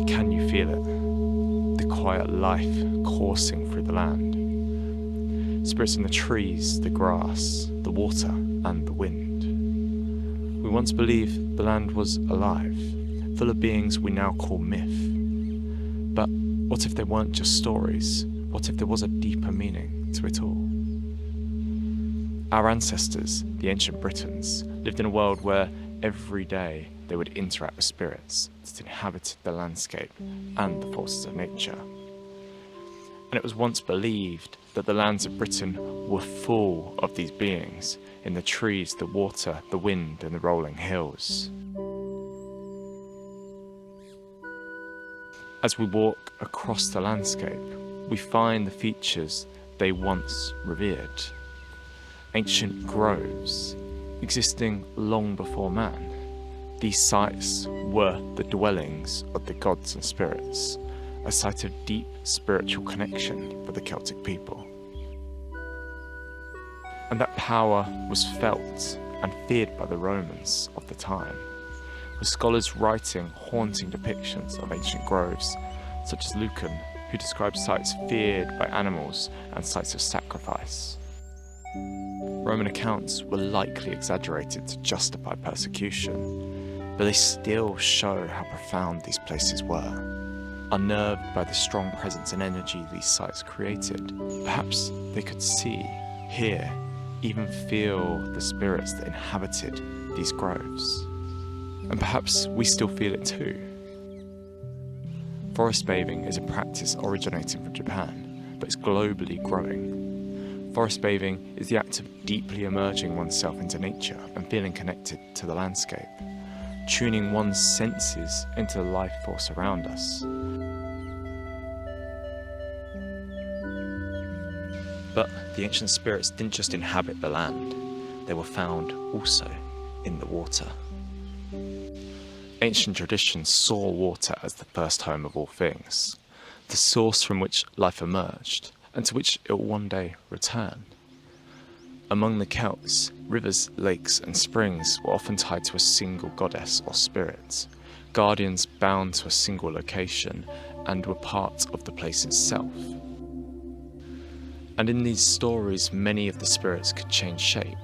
Can you feel it? The quiet life coursing through the land. Spirits in the trees, the grass, the water, and the wind. We once believed the land was alive, full of beings we now call myth. But what if they weren't just stories? What if there was a deeper meaning to it all? Our ancestors, the ancient Britons, lived in a world where every day they would interact with spirits that inhabited the landscape and the forces of nature. And it was once believed that the lands of Britain were full of these beings in the trees, the water, the wind, and the rolling hills. As we walk across the landscape, we find the features they once revered. Ancient groves, existing long before man. These sites were the dwellings of the gods and spirits, a site of deep spiritual connection for the Celtic people. And that power was felt and feared by the Romans of the time, with scholars writing haunting depictions of ancient groves, such as Lucan, who describes sites feared by animals and sites of sacrifice. Roman accounts were likely exaggerated to justify persecution, but they still show how profound these places were. Unnerved by the strong presence and energy these sites created, perhaps they could see, hear, even feel the spirits that inhabited these groves. And perhaps we still feel it too. Forest bathing is a practice originating from Japan, but it's globally growing. Forest bathing is the act of deeply immersing oneself into nature and feeling connected to the landscape, tuning one's senses into the life force around us. But the ancient spirits didn't just inhabit the land, they were found also in the water. Ancient traditions saw water as the first home of all things, the source from which life emerged, and to which it will one day return. Among the Celts, rivers, lakes, and springs were often tied to a single goddess or spirit, guardians bound to a single location, and were part of the place itself. And in these stories, many of the spirits could change shape.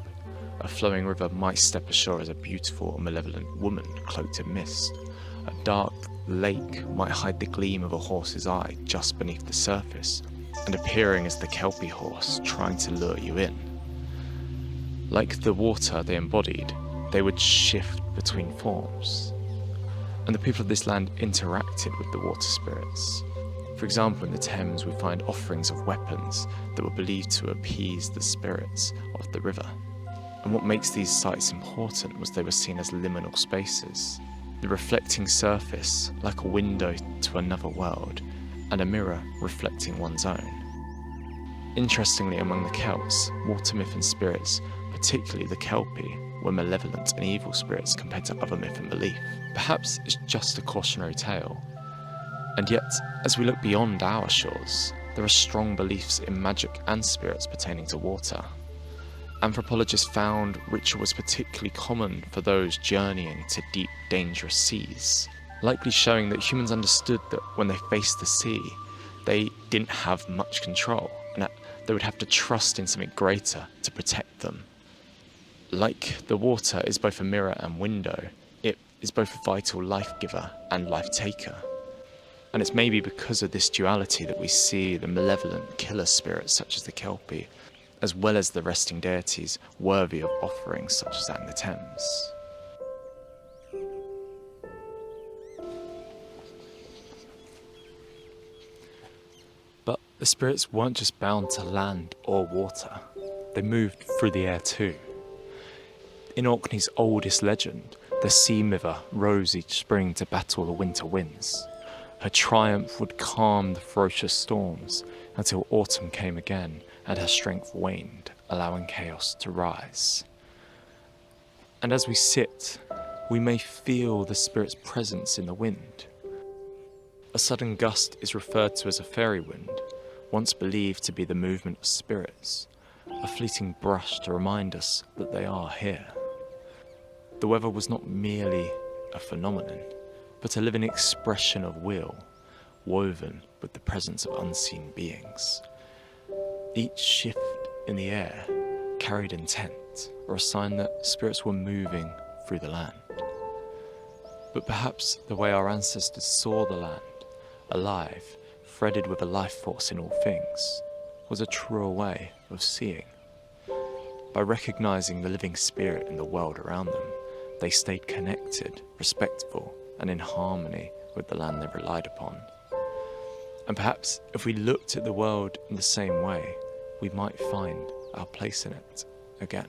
A flowing river might step ashore as a beautiful or malevolent woman cloaked in mist. A dark lake might hide the gleam of a horse's eye just beneath the surface, and appearing as the Kelpie horse trying to lure you in. Like the water they embodied, they would shift between forms. And the people of this land interacted with the water spirits. For example, in the Thames we find offerings of weapons that were believed to appease the spirits of the river. And what makes these sites important was they were seen as liminal spaces, the reflecting surface like a window to another world, and a mirror reflecting one's own. Interestingly, among the Celts, water myth and spirits, particularly the Kelpie, were malevolent and evil spirits compared to other myth and belief. Perhaps it's just a cautionary tale. And yet, as we look beyond our shores, there are strong beliefs in magic and spirits pertaining to water. Anthropologists found ritual was particularly common for those journeying to deep, dangerous seas, likely showing that humans understood that when they faced the sea, they didn't have much control, and that they would have to trust in something greater to protect them. Like the water is both a mirror and window, it is both a vital life giver and life taker. And it's maybe because of this duality that we see the malevolent killer spirits such as the Kelpie, as well as the resting deities worthy of offerings such as that in the Thames. But the spirits weren't just bound to land or water, they moved through the air too. In Orkney's oldest legend, the sea mither rose each spring to battle the winter winds. Her triumph would calm the ferocious storms until autumn came again and her strength waned, allowing chaos to rise. And as we sit, we may feel the spirit's presence in the wind. A sudden gust is referred to as a fairy wind, once believed to be the movement of spirits, a fleeting brush to remind us that they are here. The weather was not merely a phenomenon, but a living expression of will, woven with the presence of unseen beings. Each shift in the air carried intent, or a sign that spirits were moving through the land. But perhaps the way our ancestors saw the land, alive, threaded with a life force in all things, was a truer way of seeing. By recognizing the living spirit in the world around them, they stayed connected, respectful, and in harmony with the land they relied upon. And perhaps if we looked at the world in the same way, we might find our place in it again.